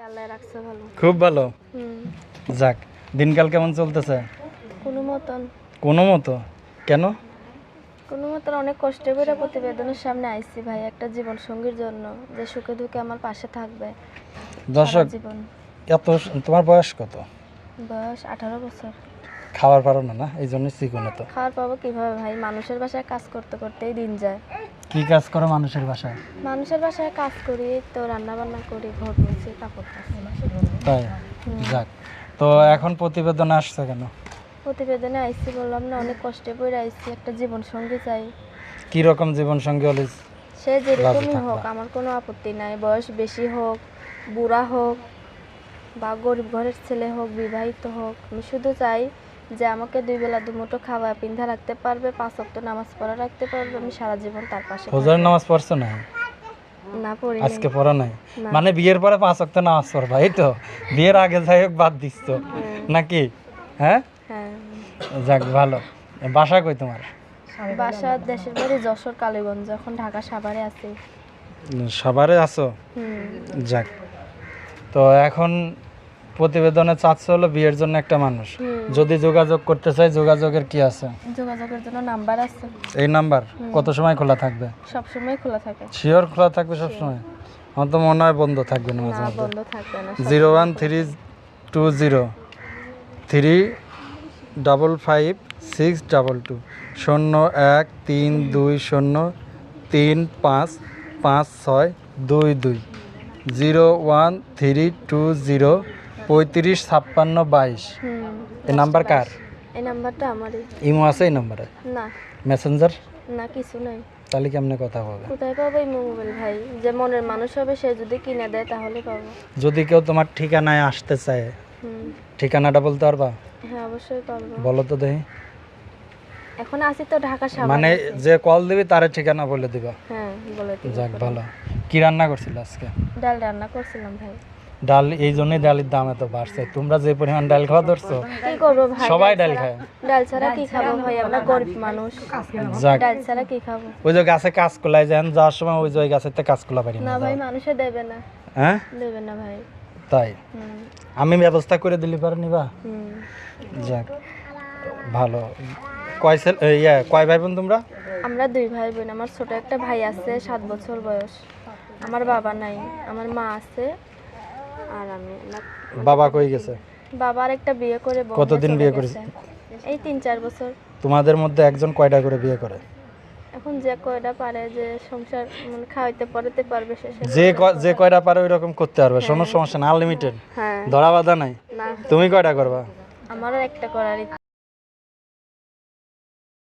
আল্লাহ রাখছে ভালো। খুব ভালো। হুম। যাক, দিনকাল কেমন চলতেছে? কোনো মতন কোনো মতো? কেন? কোনো মতন অনেক কষ্টে করে প্রতিবেদনের সামনে আইছি ভাই, একটা জীবন সঙ্গীর জন্য যে সুখে দুঃখে আমার পাশে থাকবে দর্শক, সারা জীবন। তোমার বয়স কত? বয়স 18 বছর। খাবার পারো না, না এই জন্য চিকন তো। খাওয়ার পাবো কিভাবে ভাই? মানুষের বাসায় কাজ করতে করতেই দিন যায়। কি কাজ করো মানুষের বাসায়? মানুষের বাসায় কাজ করি, তো রান্না বান্না করি, ঘর মুছি, কাপড় কাচি। তাই? যাক, তো এখন প্রতিবেদন আসছে কেন? প্রতিবেদনে আইছি বললাম না, অনেক কষ্টে পড়ে আইছি, একটা জীবন সঙ্গী চাই। কি রকম জীবন সঙ্গী হলে? সে যেরকমই হোক, আমার কোনো আপত্তি নাই। বয়স বেশি হোক, বুড়া হোক, বা গরিব ঘরের ছেলে হোক, বিবাহিত হোক, আমি শুধু চাই যে আমাকে 2 বেলা 2 মুঠো খাওয়া পিন্ধা রাখতে পারবে, 5 ওয়াক্ত নামাজ পড়া রাখতে পারবে, আমি সারা জীবন তার পাশে ফজরের নামাজ পড়ছো না? না পড়ি আজকে পড়া নাই? না। মানে বিয়ের পরে 5 ওয়াক্ত নামাজ পড়বা, এই তো? বিয়ের আগে যাই হোক বাদ দিচ্ছ নাকি? হ্যাঁ, হ্যাঁ। যাক ভালো। বাসা কই তোমার? বাসা দেশের বাড়ি যশোর কালীগঞ্জ, এখন ঢাকা সাভারে আছি। সাভারে আছো? যাক, তো এখন প্রতিবেদনে চাচ্ছে হলো বিয়ের জন্য একটা মানুষ। যদি যোগাযোগ করতে চাই, যোগাযোগের কি আছে? যোগাযোগের জন্য নাম্বার আছে। এই নাম্বার কত সময় খোলা থাকবে? সব সময় খোলা থাকে। শিওর খোলা থাকবে সব সময়? আমার তো মনে হয় বন্ধ থাকবে না মাঝে না, মধ্যে। বন্ধ থাকবে না। 01320355622 013203555622 01320355622। এই নাম্বার কার? এই নাম্বারটা আমারই। ইমো আছে এই নাম্বারে? না। মেসেঞ্জার? না, কিছু নাই। তাহলে কেমনে কথা হবে? কোথায় পাবো এই মোবাইল ভাই? যে মনের মানুষ হবে সে যদি কিনে দেয় তাহলে পাবো। যদি কেউ তোমার ঠিকানায় আসতে চায়, ঠিকানাটা বলতে পারবা? হ্যাঁ, অবশ্যই পারবো। বলো তো দেখি। এখন আছি তো ঢাকা সাভারে। মানে যে কল দিবি তার ঠিকানা বলে দিবা? হ্যাঁ, বলে দিই। যাক ভালো। কি রান্না করছিল আজকে? ডাল রান্না করছিলাম ভাই। ডাল? এই জন্যই ডালের দাম এত বাড়ছে। তোমরা যে পরিমাণ ডাল খাওয়া ধরছো, কি করবো ভাই? সবাই ডাল খায়। ডাল ছাড়া কি খাবো ভাই? আমরা গরিব মানুষ। যাক, ডাল ছাড়া কি খাবো? ওই যে গাছে কাঁচকলাই যান যাওয়ার সময় ওই যে ওই গাছের থেকে কাঁচকলা পারি না ভাই, মানুষে দেবে না। হ্যাঁ, দেবে না ভাই। তাই? আমি ব্যবস্থা করে দিলি পারে নিবা? যাক ভালো। কয় ভাই বোন তোমরা? আমরা 2 ভাই বোন। আমার ছোট একটা ভাই আছে, 7 বছর বয়স। আমার বাবা নাই, আমার মা আছে আর আমি। বাবা কই গেছে? বাবার একটা বিয়ে করে বউ কতদিন চলে বিয়ে গেছে। করেছে? এই 3-4 বছর। তোমাদের মধ্যে একজন কয়টা করে বিয়ে করে? এখন যে কয়টা পারে, যে সংসার মানে খাওয়াইতে পড়াতে পারবে সে যে কয়টা পারে ওই রকম করতে পারবে, কোনো সমস্যা না, আনলিমিটেড, হ্যাঁ। ধরা বাধা নাই। না, তুমি কয়টা করবা? আমারও একটা করার ইচ্ছা।